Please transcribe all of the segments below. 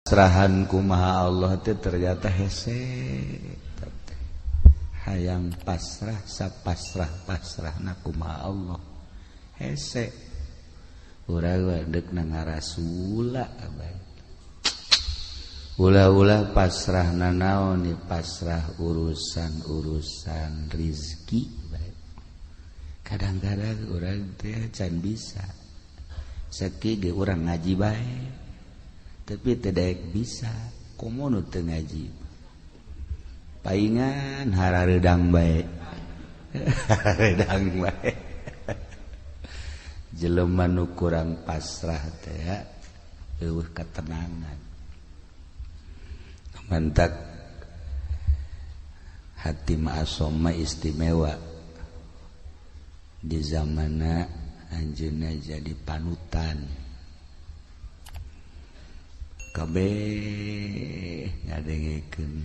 Serahan kumaha Allah teh ternyata hese hayang pasrah sapasrah-pasrahna kumaha Allah hese urang deuk na ngarasula abad ulah-ulah pasrahna naon ni pasrah urusan rizki kadang-kadang urang teh can bisa sakieu ge urang ngaji bae tapi tidak bisa komo teu ngaji paingan hararedang bae hararedang bae jelema nu kurang pasrah teh eueuh katenangan mantak hati ma'asom mah istimewa di zamanna anjeunna jadi panutan kabeh ngadengkeun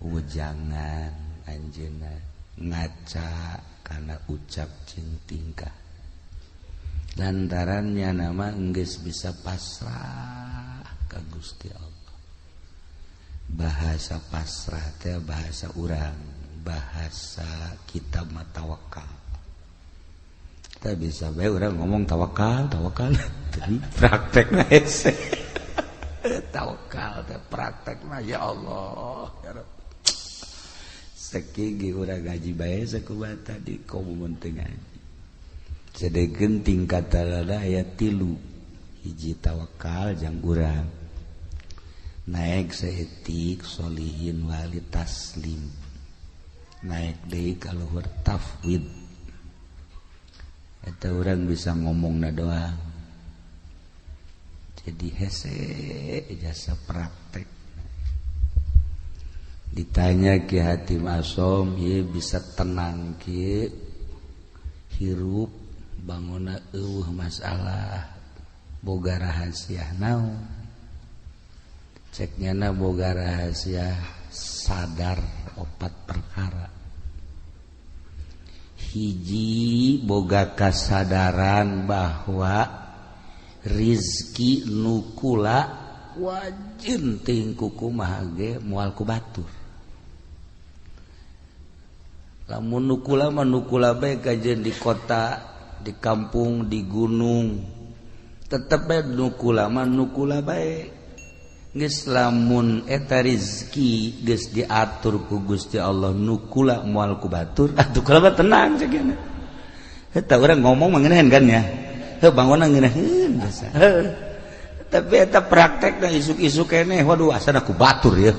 ujangan anjeunna ngaca kana ucap jeung tingkah lantarannya nama geus bisa pasrah ka Gusti Allah. Bahasa pasrah teh bahasa urang, bahasa kita mah tawakal. Teu bisa bae urang ngomong tawakal tapi praktekna hese. Tawakal teh praktekna ya Allah ya Rabb. Sakigi urang ngaji bae sakubata di komo teu ngaji. Sedengkeun tingkatanna aya 3. Hiji tawakal jang urang. Naik saetik solihin wali taslim. Naik deui ka luhur tafwid. Eta urang bisa ngomongna doang. Jadi hese jasa praktek. Ditanya Ki Hatim Asom, ieu bisa tenang kieu hirup banguna eueuh masalah boga rahasia naon? Ceknyana boga rahasia sadar 4 perkara. Hiji boga kasadaran bahwa rizki nukula wajin ting kumaha ge moal ku batur. Lamun nukula mah nukula bae kajeun di kota, di kampung, di gunung. Tetep bae nukula mah nukula bae. Geus lamun eta rizki geus diatur ku Gusti Allah nukula moal ku batur, atuh kula mah tenang ceukna. Eta urang ngomong maneuneun kan ya. Bangunan ngeunaheun biasa. Tapi eta praktekna isuk-isuk keneh waduh asana ku batur ya.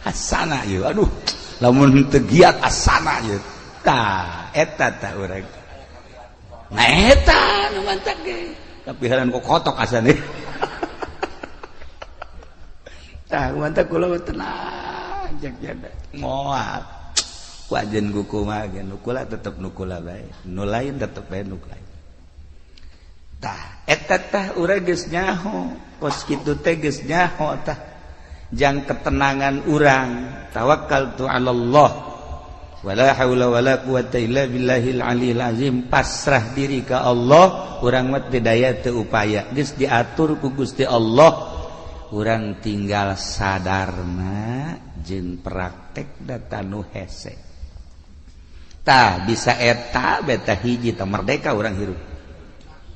Asana ieu aduh lamun teu giat asana ieu. Tah eta tah urang. Nah eta nu mantap ge. Tapi haran kok kotok asana. Tah mantap kula tenang jak jada. Moal. Wajen kuku mah ge nukula tetep nukula bae, nu lain tetep bae nu lain. Tah eta tah urang geus nyaho, kos kitu teh geus nyaho tah. Jang ketenangan urang, tawakkaltu 'alallah. Wala haula wala quwata illa billahil aliyil azim, pasrah diri ka Allah, urang mah teu daya teu upaya, geus diatur ku Gusti Allah. Urang tinggal sadarna jeung praktekna tanu hese. Tah bisa eta beta hiji tah merdeka urang hirup.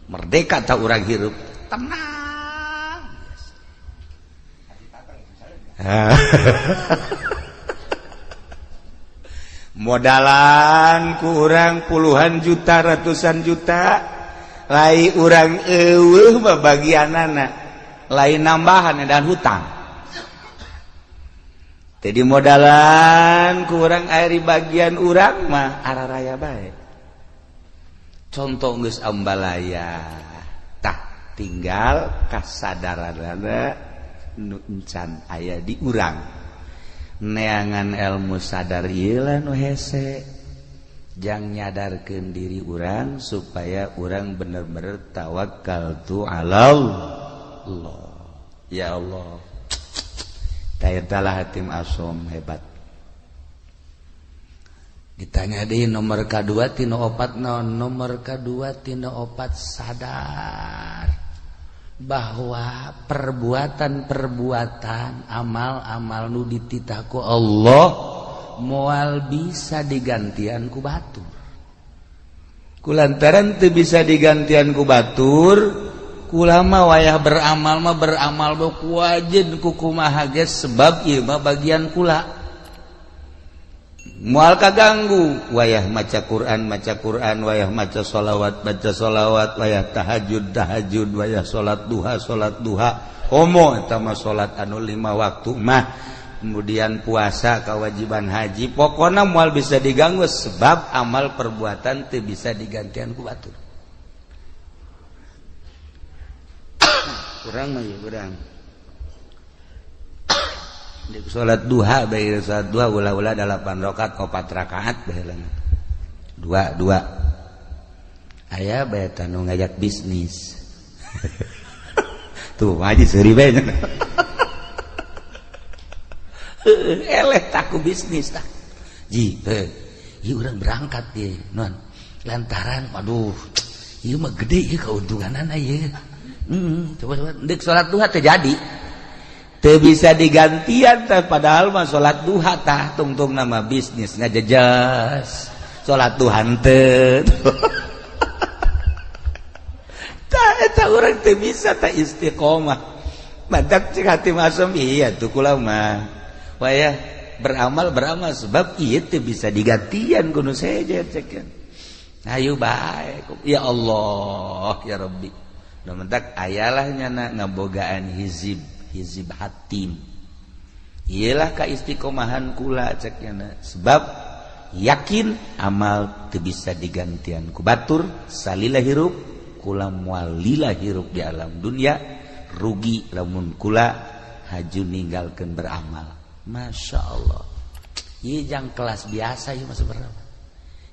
Merdeka tah urang hirup. Tenang. Modalan ku urang puluhan juta ratusan juta lai urang eueuh bagianana lain nambahan dan hutang. Jadi modalan kurang air di bagian urang mah araraya bae. Contoh geus ambalaya. Tah tinggal kasadaranana nu encan aya di urang. Neangan ilmu sadar ieu lah nu hese. Jang nyadarkeun diri urang supaya urang bener-bener tawakkaltu 'alallah. Ya Allah. Taitalah Hatim Asom hebat. Ditanya deui nomor kadua tina opat naon? Nomor kadua tina opat sadar bahwa perbuatan-perbuatan amal-amal nu dititah ku Allah moal bisa digantian ku batur. Kulantaran teu bisa digantian ku batur, kula mah wayah beramal mah beramal ku wajib ku kumaha geus sebab ieu mah bagian kula. Moal kaganggu wayah maca Quran, wayah maca sholawat, wayah tahajud, wayah salat duha, homo eta mah salat anu 5 waktu mah, kemudian puasa kewajiban haji, pokona moal bisa diganggu sebab amal perbuatan teu bisa digantian ku batur. Kurang mah urang di salat duha bae salat duha ulah-ulah 8 rakaat 4 rakaat baheula. 2 aya bae tanu ngajak bisnis. Tuh haji seuri bae. Eleh taku bisnis tah. Ji, ieu urang berangkat ye, non. Lantaran aduh, ieu mah gede ieu keuntunganana ieu. Coba deuk salat duha teh jadi. Teu bisa digantian teh padahal mah salat duha tah tungtung nama bisnis ngajejas. Salat duha teu. Tah eta urang teu bisa tah istiqomah. Madak cek hati masem iya tuh kula mah. Wayah beramal sebab ieu teu bisa digantian kudu seje cekeun. Ayo bae. Ya Allah, ya Rabbi. Da mentak ayalah nyana ngabogaan hizib hatim. Iyalah kaistiqomahan kula cekna sebab yakin amal teu bisa digantian ku batur salila hirup kula moal lila hirup di alam dunia rugi lamun kula haju ninggalkeun beramal. Masya Allah. Ieu jang kelas biasa ieu mah sebenarnya.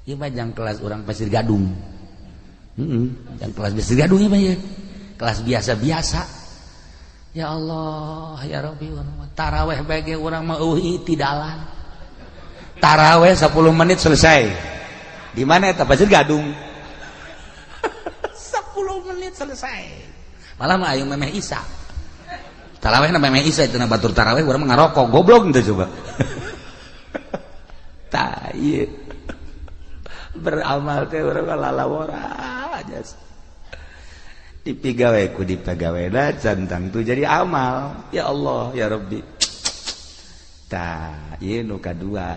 Ieu mah jang kelas urang Pasir Gadung. Jang kelas Pasir Gadung ieu mah ieu. Kelas biasa-biasa. Ya Allah, ya Rabbi, taraweh bagi orang mah eueuh tidalan. Taraweh 10 menit selesai. Di mana eta Pasir Gadung? 10 menit selesai. Malah mah aya memeh Isa. Taraweh na memeh Isa itu na batur taraweh urang mah ngarokok, goblok teh coba. Tah ieu. Beramal teh urang lalawora aja. Dipigawai ku dipegawena cantang tu jadi amal. Ya Allah, ya Rabbi. Tah ieu nu kadua.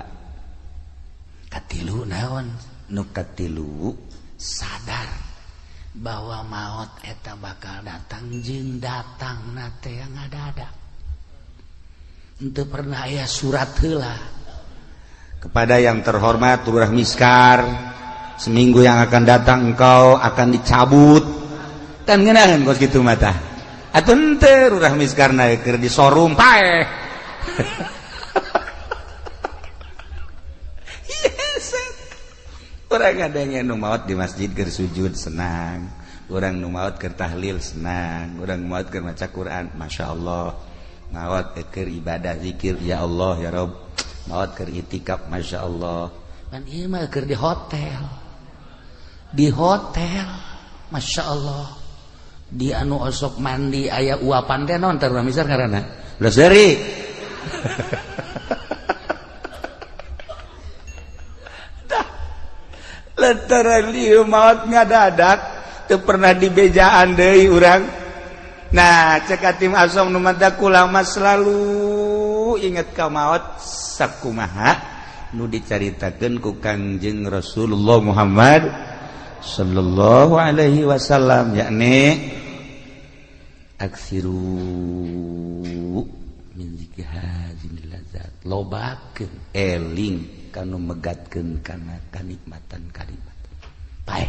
Katilu naon? Nu katilu sadar bahwa maut eta bakal datang jeung datangna teh ngadadak. Henteu pernah aya surat heula. Kepada yang terhormat Lurah Miskar, seminggu yang akan datang engkau akan dicabut. Kan ngeunaheun kos kitu mah tah. Atuh henteu Lurah Miskarna keur di showroom paeh. Urang ngadenge nu maot di masjid keur sujud senang, urang nu maot keur tahlil senang, urang maot keur maca Quran masyaallah, maot keur ibadah zikir ya Allah ya Rabb, maot keur itikaf masyaallah. Pan ieu mah keur di hotel. Di hotel masyaallah. Di anu osok mandi aya uapan teh naon teh urang misar ngaranna? Leuseuri. Lantaran lieu maot ngadadak teu pernah dibejaan deui urang. Nah, cek Atim Asom nu manta kula mah selalu inget ka maot sakumaha nu dicaritakeun ku Kangjeng Rasulullah Muhammad sallallahu alaihi wasallam, yakni aksiru min zikri hadzal ladzat, lobakeun eling kanu megatkeun kana kanikmatan kalimat. Paeh.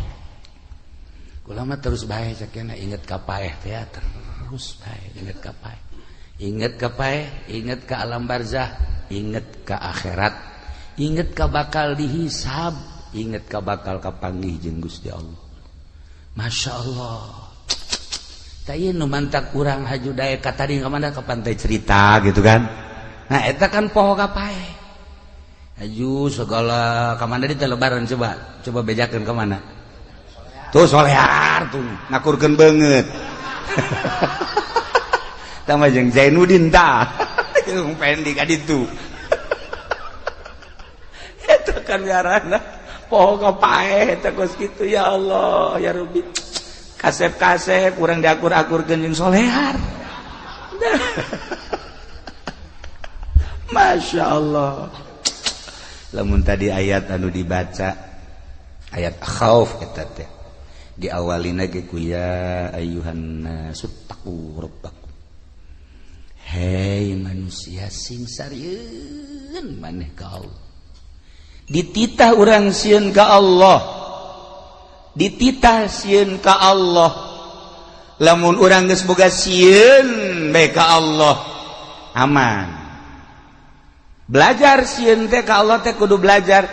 Kula mah terus bae sakena inget ka paeh teh terus bae inget ka paeh. Inget ka paeh, inget ka alam barzah, inget ka akhirat, inget ka bakal dihisab, inget ka bakal kapanggih jeung Gusti Allah. Masya Allah. Tah ieu nu mantak urang haju daek ka tadi ka mana ka pantai cerita gitu kan. Nah eta kan poho ka paeh. Aju segala kemana di lebaran coba bejakan kemana tuh solear tuh ngakurkan banget tambah jeung Zainuddin tah jeung pendi ka ditu eta kan ngaranna poho kapaeh eta kos kitu ya Allah ya Rabbi kasep-kasep urang diakur-akurkeun jeung solehar Masya Allah lamun tadi ayat anu dibaca ayat khauf eta teh diawalina ge ku ya ayyuhan nasu taqu rabbakum hei manusia sing sarieun maneh ka Allah dititah urang sieun ka Allah dititah sieun ka Allah lamun urang geus boga sieun bae ka Allah aman belajar sieun teh ka Allah teh kudu belajar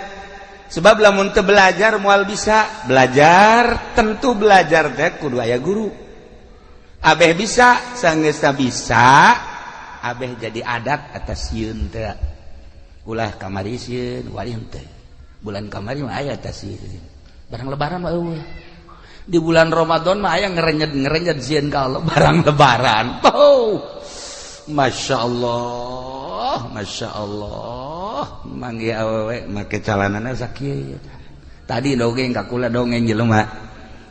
sebab lamun teu belajar moal bisa belajar tentu belajar teh kudu aya guru abeh bisa sanggeusna bisa abeh jadi adat atas sieun teh ulah kamari sieun wali henteu bulan kamari mah aya atas sieun barang lebaran mah eueuh di bulan Ramadan mah aya ngerenyet sieun ka Allah barang lebaran Masya Allah manggi awewe make calanana sakieu tadi dongeng ka kula dongeng jelema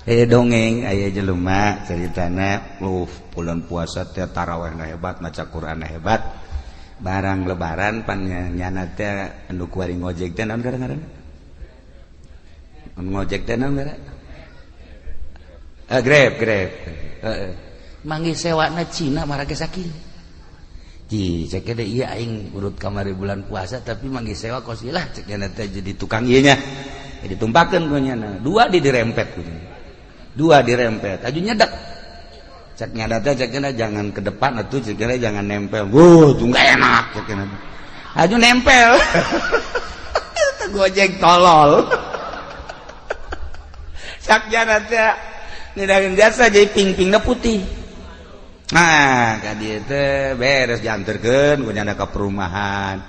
dongeng aya jelema caritana bulan puasa teh tarawihna hebat maca Qur'an hebat barang lebaran pan nyana teh anu kuari ngojek teh naon ngaranna ngojek teh naon ngaranna Grab manggi sewana Cina marake sakieu ji cek ada iya aing urut kamari bulan puasa tapi manggi sewa kos ilah cek teh jadi tukang ieu nya jadi tumpakeun ku nyana dua dirempet ku dua dirempet aju nyedak cek nyada teh cek jangan ke depan atuh cek jangan nempel tuh enggak enak cek aju nempel eta gojek tolol cek nyada teh nidangin biasa jadi ping-pingna putih nah kadieu teh beres dianterkeun ku nyana ka perumahan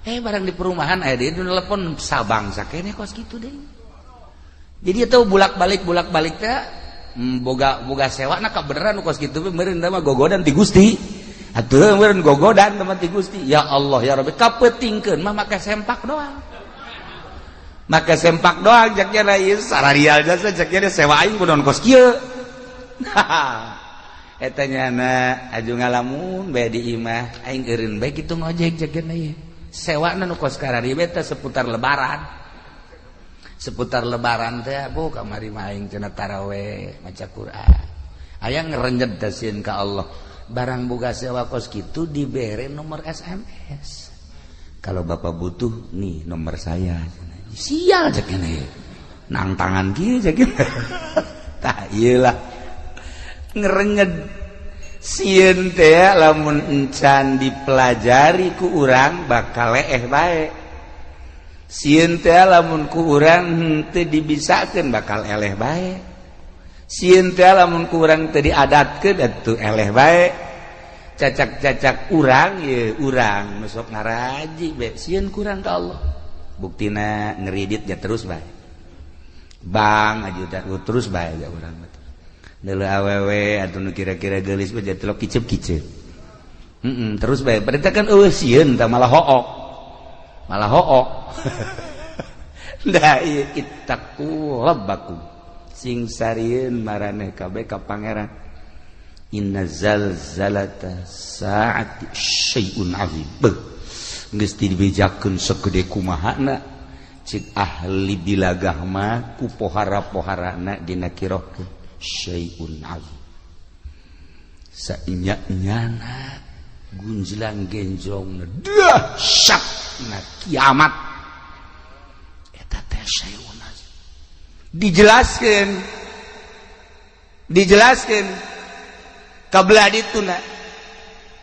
barang di perumahan aya deui telepon sabang sakene kos kitu deui jadi eta bulak-balik teh boga sewana ka beneran kos kitu meureun mah gogodan ti Gusti atuh meureun gogodan teman ti Gusti ya Allah ya Rabbi kapeutingkeun mah make sempak doang make sempak doang cek nya ieu sararial jasa cek nya sewa aing kudu kos kieu eta nyana aju ngalamun bae di imah aing eureun bae kitu ngojek cegeuna ieu sewana nu kos karari teh seputar lebaran teh bu kamari mah aing cenah tarawih maca Qur'an aya ngerenjet dasieun ka Allah barang boga sewa kos kitu dibere nomor SMS kalau bapak butuh nih nomor saya sial cegeuna ieu nang tangan kieu cegeuna tah ieu lah ngerenyed sieun teh lamun encan dipelajari ku urang bakal leeh bae sieun teh lamun ku urang teu dibisakeun bakal eleh bae sieun teh lamun ku urang teu diadatkeun atuh eleh bae cacak-cacak urang ye urang nu sok ngaraji bae sieun kurang ka Allah buktina ngeridit ya terus bae bang ajudan terus bae ya urang dulu awewe atau kira-kira gelis bae telok kicep-kicep terus bae berarti kan eueuh sieun tah malah hook da ieu ittaqu rabbakum sing sarieun maraneh kabeh ka pangeran inna zalzalata saati syai'un azim geus dibejakeun sagede kumahana cik ahli bilagah mah ku pohara-poharana dina kirohkeun syai'un azim sainyak-nyana gunjlang genjlongna dahsyatna kiamat eta teh syai'un azim dijelaskeun kabla dituna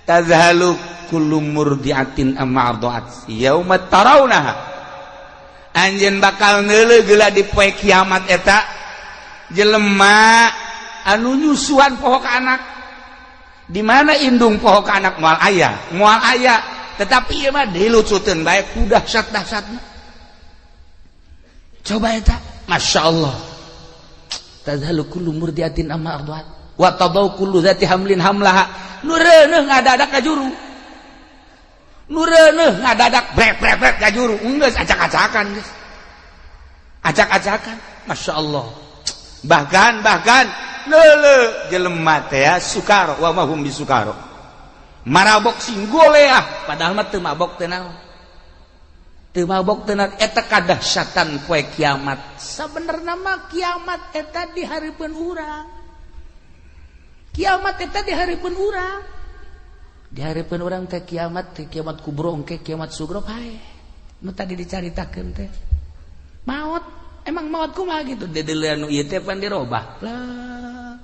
tazhalu kullu murdiatin amma arda'at yauma tarawnaha anjeun bakal neuleug geula di poe kiamat eta jelema anu nyusuan poho ka anak di mana indung poho ka anak moal aya tetapi ieu mah dilucuteun bae ku dahsyat-dahsyatna coba eta masyaallah tadhalu kullu murdiatin amma arda'at wa tadau kullu zati hamlin hamlaha nu reuneuh ngadadak ka juru nu reuneuh ngadadak brek ka juru geus acak-acakan geus acak-acakan masyaallah bahkan leuleuh jelema teh sukaro wa mahum bisukaro marabok singgoleah padahal mah teu mabok teh naon teu mabok teh naon eta kadahsyatan poe kiamat sabenerna mah kiamat eta di hareupeun urang kiamat eta di hareupeun urang di hareupeun urang teh kiamat kubro engke kiamat sugro pae nu tadi dicaritakeun teh maut emang maut kumaha gitu dedeulean nu ieu teh pan dirobah lah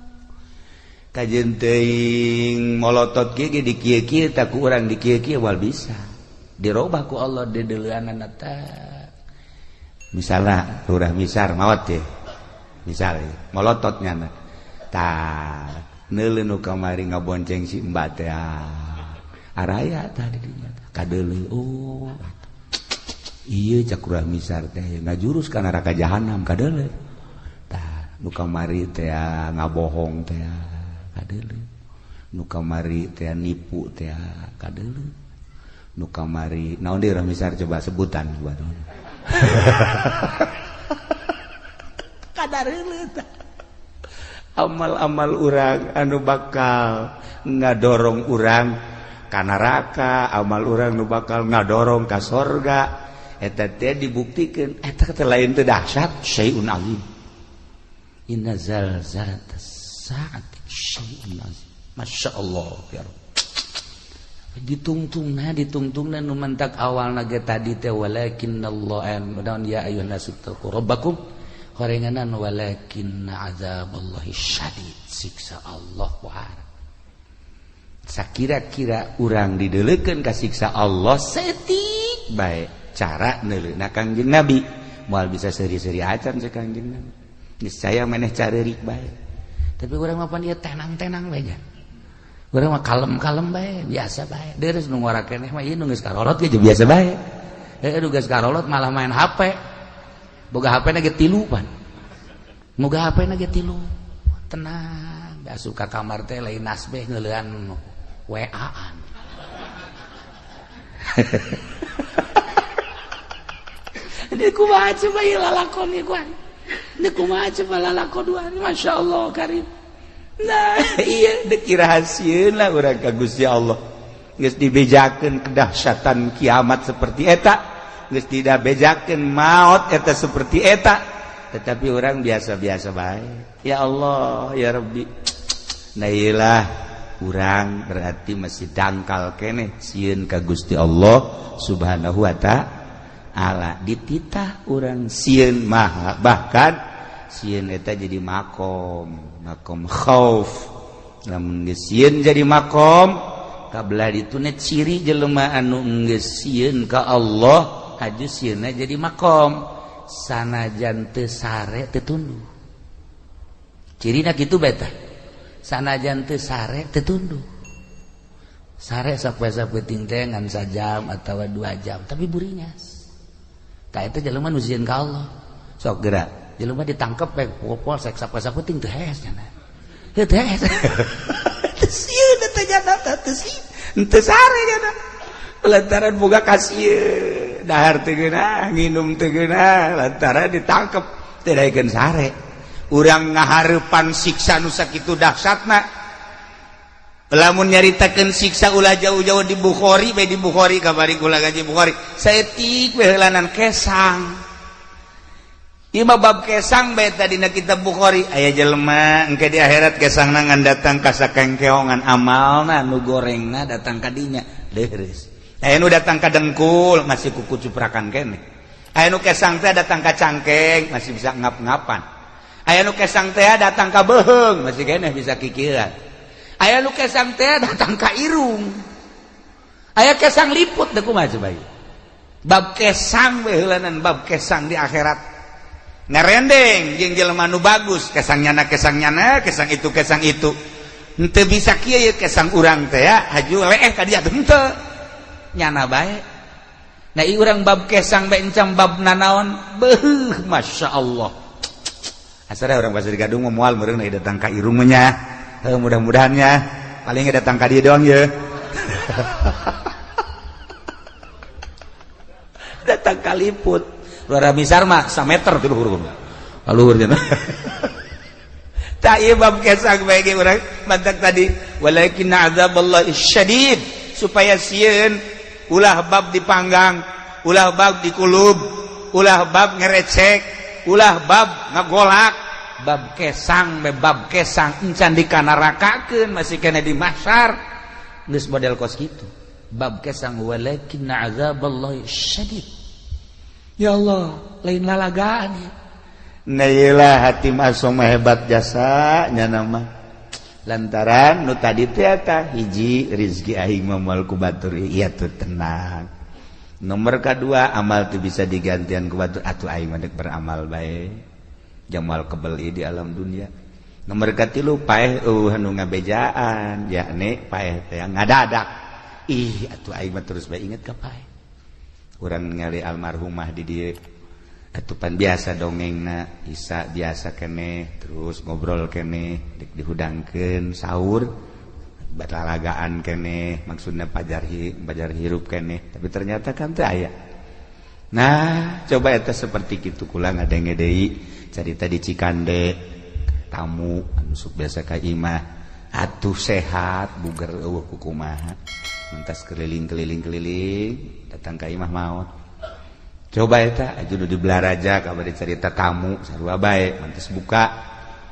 kajeun teuing molotot ge di kieu-kieu tah ku urang di kieu-kieu wal bisa dirobah ku Allah dedeuleunana teh misalna lurah misar maot teh misal molotot nyana tah neuleuh nu kamari ngabonceng si Mbak teh araya tadi dinya kadeuleuh oh ieu cak urang misar teh ngajurus ka neraka jahanam kadeuleuh tah nu kamari teh ngabohong teh kadeuleuh nu kamari teh nipu teh kadeuleuh nu kamari naon deui urang misar coba sebutan buat kadareuleun tah amal-amal urang anu bakal ngadorong urang ka neraka amal urang nu bakal ngadorong ka sorga eta teh dibuktikeun eta teh lain teu dahsyat syai'un azim inna zalzalatas saati syai'un azim masyaallah ya ditungtungna nu mentak awalna ge tadi teh walakinnallaha mudahan ya ayyuhan nasu taqu rabbakum horenganan walakinna azaballahi syadid siksa Allah wahar sakira-kira urang dideuleukeun ka siksa Allah setik bae cara neuleuhna Kangjeng Nabi moal bisa seri-seri acan sa Kangjeng Nabi niscaya maneh careurik bae tapi urang mah pan ieu tenang-tenang bae nya urang mah kalem-kalem bae biasa bae deres nu ngora keneh mah ieu nu geus karolot ge biasa bae nu geus karolot malah main HP boga HP na ge 3 pan moga HP na ge 3 tenang da suka kamar teh lain nasbeh ngeuleuan WA-an ini kumaha coba ieu lalakon ieu kuan ini kumaha coba lalakoduan masyaallah karim nah iya deki rahasieuna urang ka Gusti Allah geus dibejakeun kedahsyatan kiamat seperti eta geus dibejakeun maut eta seperti eta tetapi orang biasa-biasa baik ya Allah ya Rabbi nah iyalah urang berarti masih dangkal keneh sieun ka Gusti Allah subhanahu wa ta'ala dititah urang sieun mah bahkan sieun eta jadi makom khauf lamun geus sieun jadi makom kabelah ditu net ciri jelema anu geus sieun ka Allah aju sieunna jadi makom sanajan teu sare teu tunduh cirina kitu beta sanajan teu sare teu tunduh sare sapoe-sapoe teh ngan sajam atawa 2 jam tapi burinyas ka eta jelema nu sieun ka Allah sok geura jelema ditangkep bae polsek sapoe-sapoe teu hees nya teu hees teu sieun eta nya teu sare nya lantaran boga kasieun dahar teu geunah nginum teu geunah lantaran ditangkep teu daekeun sare urang ngahareupan siksa nu sakitu dahsyatna lamun nyaritakeun siksa ulah jauh-jauh di Bukhari bae di Bukhari kabari kula gaji Bukhari saeutik we heulanan kesang ieu mah bab kesang bae tadi dina kitab Bukhari aya jelema engke di akhirat kesangna ngan datang ka sakengkeongan amalna nu gorengna datang ka dinya leres aya nu datang ka dengkul masih kuku cuprakan keneh aya nu kesang teh datang ka cangkeng masih bisa ngap-ngapan aya nu kesang teh datang ka beuheung masih keneh bisa kikieuan aya nu kesang teh datang ka irung aya kesang liput teh kumaha coba ieu bab kesang we heulanan bab kesang di akhirat ngarendeng jeung jelema nu bagus kesangnyana kesang itu henteu bisa kieu kesang urang teh haju leeh ka dia henteu nyana bae nah ieu urang bab kesang bae encam bab nanaon beuh masyaallah asal urang pasir Gadung moal meureun datang ka irung nya mudah-mudahannya paling nggak datang ka dieu doang ya. Datang kaliput luar misar mah 1 meter tuh luhurnya. Tak ieu bab kesang bae ge urang mantak tadi walakin azaballahi syadid supaya sieun ulah bab dipanggang, ulah bab dikulub, ulah bab ngerecek, ulah bab ngagolak, bab kesang encan dikanarakakeun masih kena di mahsyar geus model kos kitu. Bab kesang walakin azaballahi syadid. Ya Allah, lain lalagaan ya. Nailah hati asom hebat jasanya nama. Lantaran nu tadi teh eta hiji rezeki aing moal ku batur ieu teh tenang. Nomor kedua amal teh bisa digantian ku batur atuh aing mah beramal bae. Jamal kebeli di alam dunia. Nomor katilu paeh anu ngabejaan yakni paeh teh ngadadak. Ih atuh aing mah terus bae inget ka paeh. Urang ningali almarhumah di dieu atupan biasa dongengna Isa biasa kene terus ngobrol kene dihudangkeun sahur balalagaan kene maksudna pajar hirup kene tapi ternyata kan teu aya. Nah coba eta seperti kitu kula ngadenge deui carita di Cikande tamu anu sok biasa ka imah atuh sehat buger eueuh kumaha mentas keliling datang ka imah maot. Coba eta aju di belaraja kabari cerita tamu sarua bae mantes buka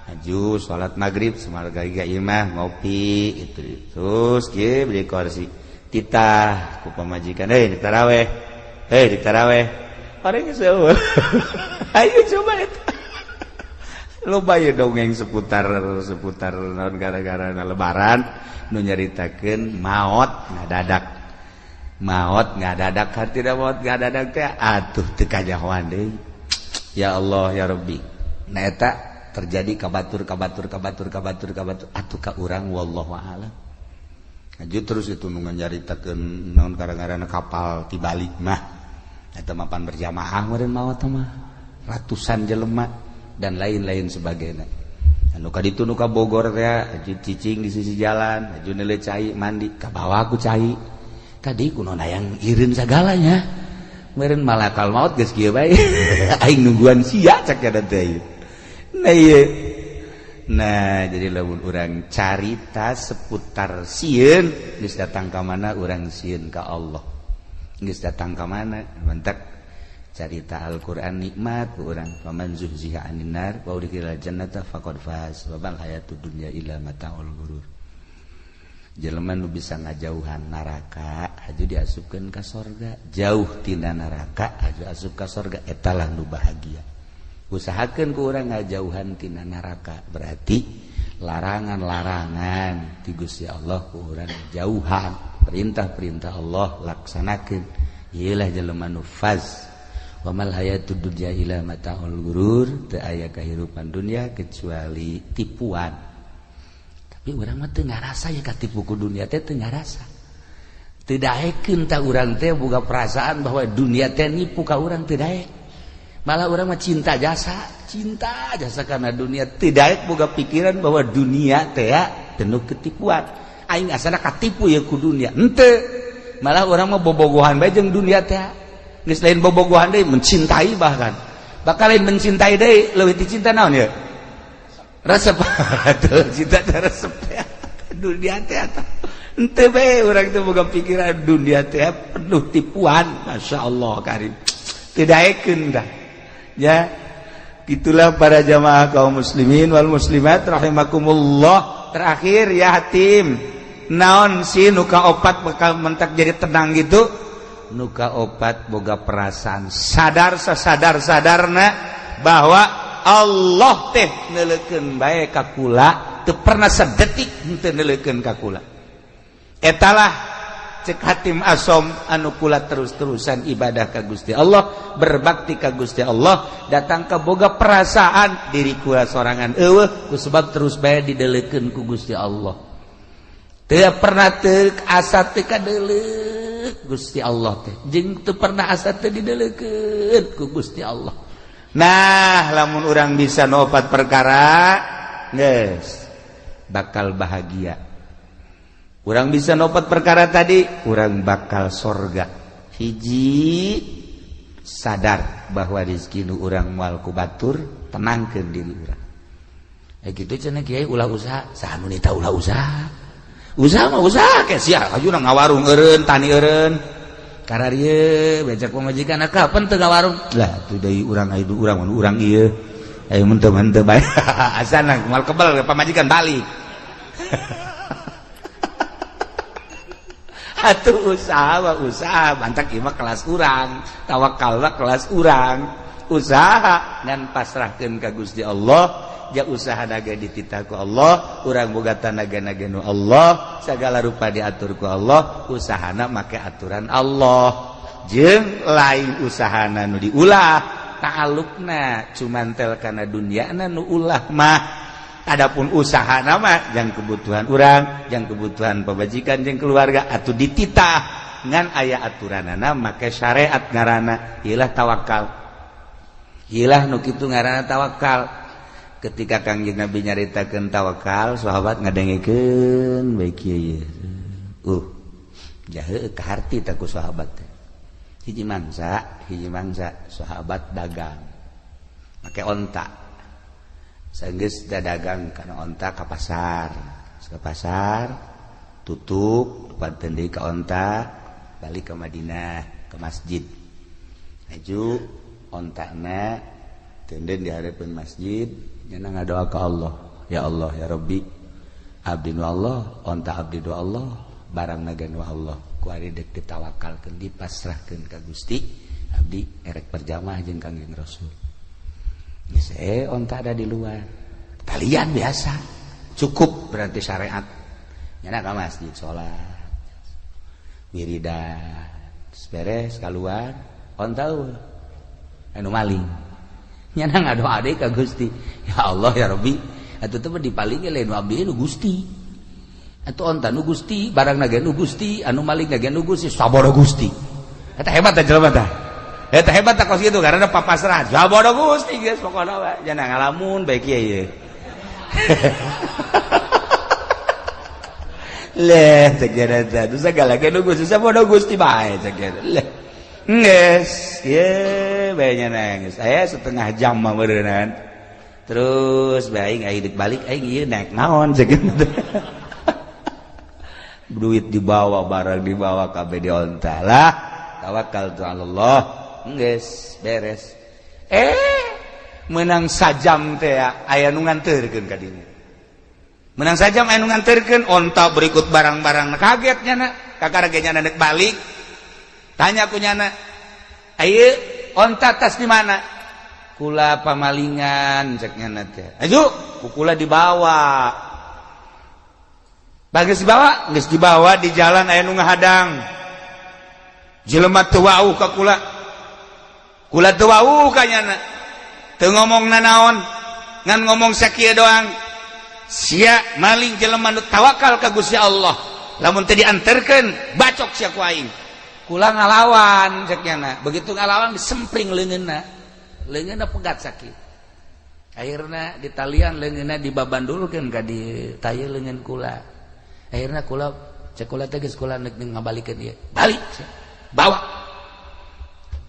aju salat maghrib samarga ka imah ngopi itu terus kieu beli kursi titah ku pamajikan di taraweh orang geus ayo coba eta loba ye dongeng seputar naon gara-gara lebaran nu nyaritakeun maot tidak maot ngadadak teh atuh teu kajahoan deui. Ya Allah ya Rabbi. Nah eta terjadi kabatur atuh ka urang wallahu a'lam. Aju terus itu nu nyaritakeun naon gara-garana kapal tibalik mah eta mapan berjamaah meureun maot mah ratusan jelema dan lain-lain sebagainya. Anu ka ditu nu ka Bogor teh aju cicing di sisi jalan, aju neuleuh cai mandi ka bawah ku cai. Tadi kuno yang irin segalanya meureun malakal maut geus kieu bae aing nungguan sia cak kada teh. Nah jadi lamun urang carita seputar sieun geus datang ka mana urang sieun ka Allah. Geus datang ka mana mentek carita Al-Qur'an nikmat ku urang faman zuhziha 'anil nar wa udkhilal jannata faqad faz wa bal hayatud dunya illa mata'ul ghurur. Jelema nu bisa ngajauhan neraka aju diasupkeun ka sorga, jauh tina neraka aju asup ka sorga eta lah nu bahagia. Usahakeun ku urang ngajauhan tina neraka berarti larangan-larangan ti Gusti Allah ku urang jauhan, perintah-perintah Allah laksanakeun. Ieulah jelema nu faz. Wa mal hayatud dunya illa mata'ul ghurur, teu aya kahirupan dunia kecuali tipuan. Tapi urang mah teu ngarasa ya katipu ku dunia teh teu ngarasa. Teu daekeun ta urang teh boga perasaan bahwa dunia teh nipu ka urang teu daek. Malah urang mah cinta jasa karena dunia teu daek boga pikiran bahwa dunia teh penuh ketipuan. Aing asana katipu ya ku dunia. Henteu. Malah urang mah bobogohan bae jeung dunia teh. Geus lain bobogohan deui mencintai bahkan. Bakal lain mencintai deui leuwih ti cinta naon ya? Resep atuh cinta teh resep teh dunia teh eta henteu bae urang teh boga pikiran dunia teh penuh tipuan masyaallah karim teu daekeun dah ya itulah para jamaah kaum muslimin wal muslimat rahimakumullah. Terakhir ya hatim naon si nuka opat bakal mentak jadi tenang gitu nuka opat boga perasaan sadar sadarna bahwa Allah teh neuleukeun bae ka kula teu pernah sadetik henteu neuleukeun ka kula. Etalah cek hatim asom anu kula terus-terusan ibadah ka Gusti Allah, berbakti ka Gusti Allah, datang ka boga perasaan diri kula sorangan eueuh kusebab terus bae dideuleukeun ku Gusti Allah. Teu pernah teu asa teu kadeuleuh Gusti Allah teh. Jeung teu pernah asa teu dideuleukeun ku Gusti Allah. Nah lamun urang bisa nopat perkara geus bakal bahagia. Urang bisa nopot perkara tadi, urang bakal sorga. Hiji sadar bahwa rezeki nu urang moal ku batur, tenangkeun diri urang. Kitu cenah kiai ulah usaha, saha nu nita ulah usaha. Usaha mah usaha ke sia, ajuna ngawarung eureun, tani eureun. Kararieu becak pamajikan kapan teu ngawarung? Lah tu deui urang aya urang mun urang ieu. Aya mun teu bae. Asana moal kebal pamajikan balik. Atuh usaha bantak ieu mah kelas urang, tawakal kelas urang. Usaha ngan pasrahkeun ka Gusti Allah, ja usaha naga dititah ku Allah, urang boga tanaga-naga nu Allah, sagala rupa diatur ku Allah, usahana make aturan Allah. Jeung lain usahana nu diulah, ta'alluqna cumantel kana dunyana nu ulah mah. Adapun usaha nama yang kebutuhan urang, yang kebutuhan pemajikan jeung keluarga atuh dititah ngan aya aturanana make syariat ngaranna ilah tawakal. Ilah nu kitu ngaranna tawakal. Ketika Kangjeng Nabi nyaritakeun tawakal, sahabat ngadengikeun bae kieu. Jahe ka harti ta ku sahabat. Hiji mangsa sahabat dagang. Make onta. Saenggeus dagang kana onta ka pasar. Ka pasar tutup depan deui ka onta, balik ke Madinah, ke masjid. Maju ontana tenden di hareupeun masjid, nya ngadoa ka Allah. Ya Allah, ya Rabbi, abdi nu Allah, onta abdi nu Allah, barang naga nu Allah. Ku ari deuk ditawakalkeun, dipasrahkeun ka Gusti, abdi erek perjamaah jeung Kangjeng Rasul. Saya onta ada di luar, kalian biasa cukup berarti syariat. Nyana ka masjid sholat, wiridan, beres keluar, onta anu maling. Nyana ngadoa deui ka Gusti, ya Allah ya Rabbi, atuh teh dipalingi lain abdi nu Gusti. Atuh onta nu Gusti, barang nage nu Gusti, anu maling nage nu Gusti, sabada Gusti. Eta hebat teh jelema teh. Eta hebat tak kos gitu karena papasrah. Sabada Gusti geus pokona we. Jangan ngalamun bae kieu ye. Leh cek eta. Tu sagala ke nu Gusti sabada Gusti bae cek eta. Leh. Geus, ye bae nya nangis. Aya setengah jam mah beureunan. Terus bae aing aya balik aing ieu naik naon cek eta. Duit dibawa, barang dibawa kabeh di onta lah. Tawakal tu Allah. Geus beres. Menang sajam teh aya nu nganterkeun ka dinya. Menang sajam aya nu nganterkeun, onta berikut barang-barang kaget nyana, kakarage nyana neuk balik. Tanya ku nyana, "Ayeuna onta tas di mana?" "Kula pamalingan," cek nyana teh. "Aju, kula dibawa." Bagus dibawa, geus dibawa di jalan aya nu ngahadang. Jelema teu wau ka kula. Kula teu wau ka nyana. Teu ngomongna naon, ngan ngomong sakieu doang. Sia maling jelema nu tawakal ka Gusti Allah. Lamun teu dianterkeun, bacok sia ku aing. Kula ngalawan cek nyana. Begitu ngalawan disempring leungeunna. Leungeunna pegat sakit. Akhirna ditalian leungeunna dibabandulkeun ka di tayeu leungeun kula. Akhirna kula cek kula teh geus kula neuk ngabalikeun ieu. Balik. Bawa.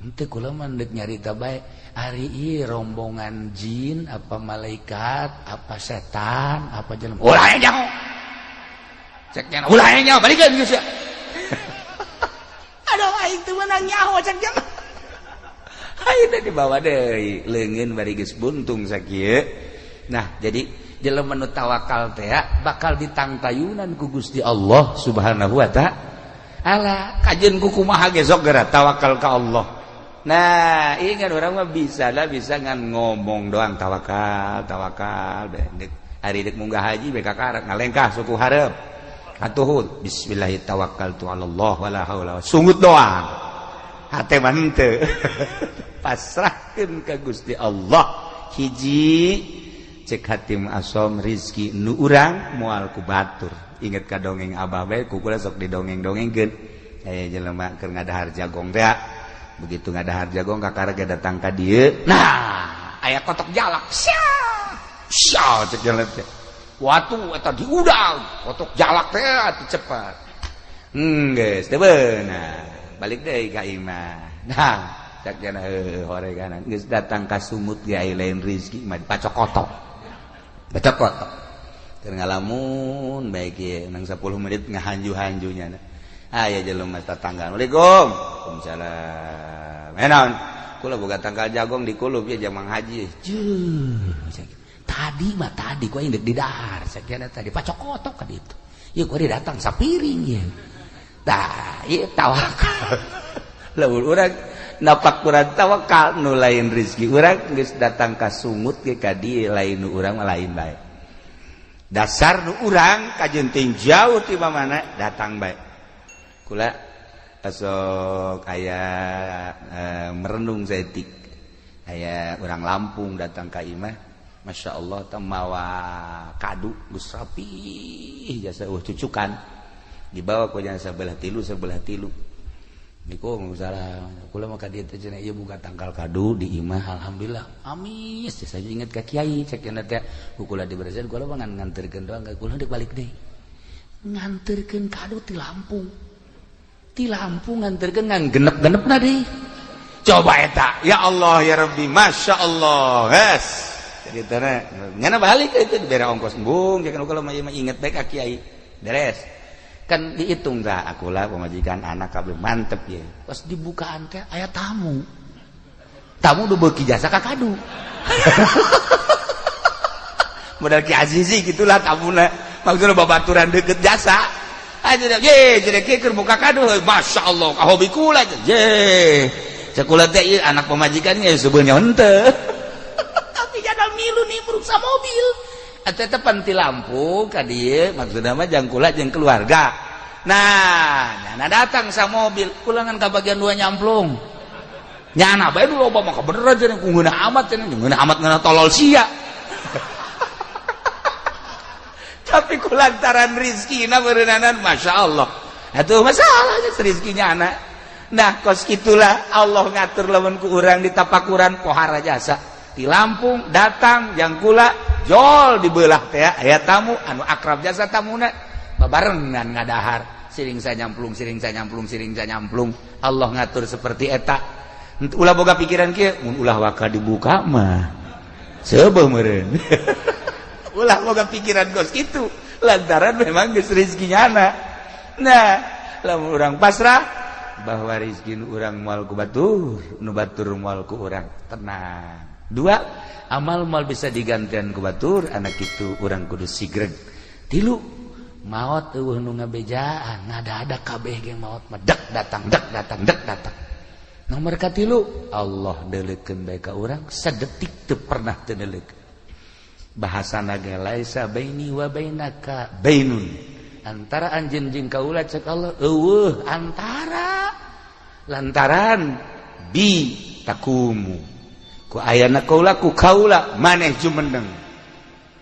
Henteu kula mah neuk nyarita bae, ari ieu rombongan jin apa malaikat, apa setan, apa jelema. Ulah aya nyaho. Cek nya, ulah aya nyaho, balikeun geus ya. Aduh aing teu meunang nyaho cek nya. Ayeuna dibawa deui, leungeun bari geus buntung sakieu. Nah, jadi jelema nu tawakal teh bakal ditangtayunan ku Gusti Allah Subhanahu wa ta'ala. Kajeun ku kumaha ge sok geura tawakal ka Allah. Nah, ingat orang mah bisa ngan ngomong doang tawakal. Hari dek munggah haji beka karak ngalengkah suku hareup. Atuhun bismillahirrahmanirrahim tawakkaltu 'alallah wala haula sungut doang. Hate mah henteu. Pasrahkeun ka Gusti Allah. Hiji cek Hatim Asom rizki nu urang moal ku batur. Ingat ka dongeng Abah bae ku kula sok didongeng-dongengkeun. Aya jelema keur ngadahar jagong teh. Begitu ngadahar jagong kakarage datang ka dieu. Nah, aya kotok jalak. Sia cek jalan teh. Watu eta diudang, otok jalak teh atuh cepat. Geus teu beunang. Balik deui ka imah. Nah, cak cenah horeganan geus datang ka sumut ge aya lain rezeki mah dipacokotok. Pacokotok. Keur ngalamun bae kieu nang 10 menit ngahanju-hanjunya. Aya jelema tetangga. Assalamualaikum. Waalaikumsalam. Naon? Kula boga tanggal jagong di kulup ya jamang haji. Tadi ku aing di dahar sakiana tadi pacokotok ka ditu. Ieu ku datang sapiring ye. Tah, ieu tawakal. Lamun urang napak urang tawakal nu lain rezeki urang geus datang ka sungut ge ka dieu lain nu urang mah lain bae. Dasar nu urang kajenting jauh ti mana datang bae. Kula esok aya merenung saeutik. Aya urang Lampung datang ka imah. Masya Allah mawa kadu geus rapi jasa cucukan dibawa ku jana sebelah tilu niku salah kula mah ka dieu teh cenah ieu buka tanggal kadu di imah alhamdulillah amis saya inget ka kiai cek cenah teh kula diberesin kula mah nganterkeun doang kula deuk balik deui nganterkeun kadu ti Lampung nganterkeun ngan genep-genepna deui coba eta ya Allah ya Rabbi Masya Allah yes jadi tara ngana balik itu dibere ongkos embung jangan kalau mah inget bae ka kiai beres kan dihitung tah akulah pamajikan anak kabeh mantep ya pas dibukaan teh aya tamu nu beuki jasa ka kadu modal Ki Azizi gitulah tamuna maksudna babaturan deukeut jasa aja ye jadi kieu keur buka kadu Masya Allah ka hobi kula ye sakulah teh anak pamajikan ge sebeunnya henteu milu nih meruksa mobil eta panti lampu ka dieu maksudna mah jang kula jeung keluarga nah datang sa mobil kula ngan ka bagian 2 nyamplung nyana bae dulu loba mah bener cenah ku ngeunah amat cenah ngeunah amat ngeunah tolol sia tapi kulantaran rezekina beureunanan masyaallah atuh masalahnya rezekinya anak nah kos kitulah Allah ngatur lamun ku urang di tapakuran pohara jasa di Lampung datang yang kula jol dibelah teh aya tamu anu akrab jasa tamuna babarengan ngadahar siring nyamplung Allah ngatur seperti eta ulah boga pikiran kieu mun ulah waka dibuka mah seubeuh meureun ulah boga pikiran gos kitu lantaran memang geus rezekinya ana nah lamun urang pasrah bahwa rezeki nu urang moal ku batur nu batur moal ku urang tenang. 2 amal moal bisa digantian ku batur anak itu urang kudu sigreg. 3 maot eueuh nu ngabejaan ngada-ada kabeh ge maot mah dek datang. Nomor 3 Allah deuleukeun bae ka urang sadetik teu pernah teu deuleukeun. Bahasana ge laisa baini wa bainaka bainun. Antara anjeun jeung kaula cek Allah eueuh antara lantaran bi takumu ku ayana kaula ku kaula maneh jumeneng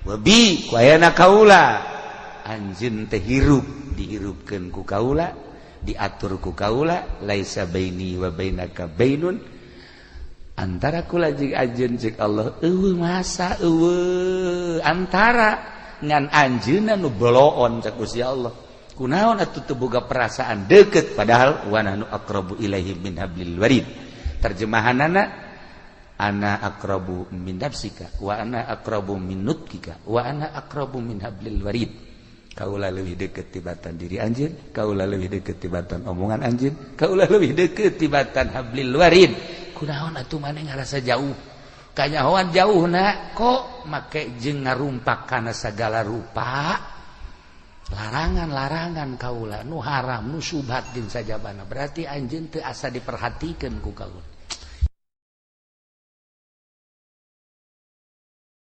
wabi ku ayana kaula anjeun teh hirup dihirupkeun ku kaula diatur ku kaula laisa baini wa bainaka bainun antara kula jeung anjeun ceuk Allah eueuh masa eueuh antara ngan anjeunna nu boloon ceuk Gusti Allah kunaon atuh teu boga perasaan deukeut padahal wa nahnu aqrabu ilaihi min hablil warid terjemahanana ana aqrabu min nafsika wa ana aqrabu min nutkika wa ana aqrabu min hablil warid kaula leuwih deukeut tibatan diri anjeun kaula leuwih deukeut tibatan omongan anjeun kaula leuwih deukeut tibatan hablil warid kunaon atuh maneh ngarasa jauh kanyahoan jauhna kok make jeung ngarumpak kana sagala rupa larangan-larangan kaula nu haram nu syubhat jeung sajabana berarti anjeun teu asa diperhatikeun ku kaula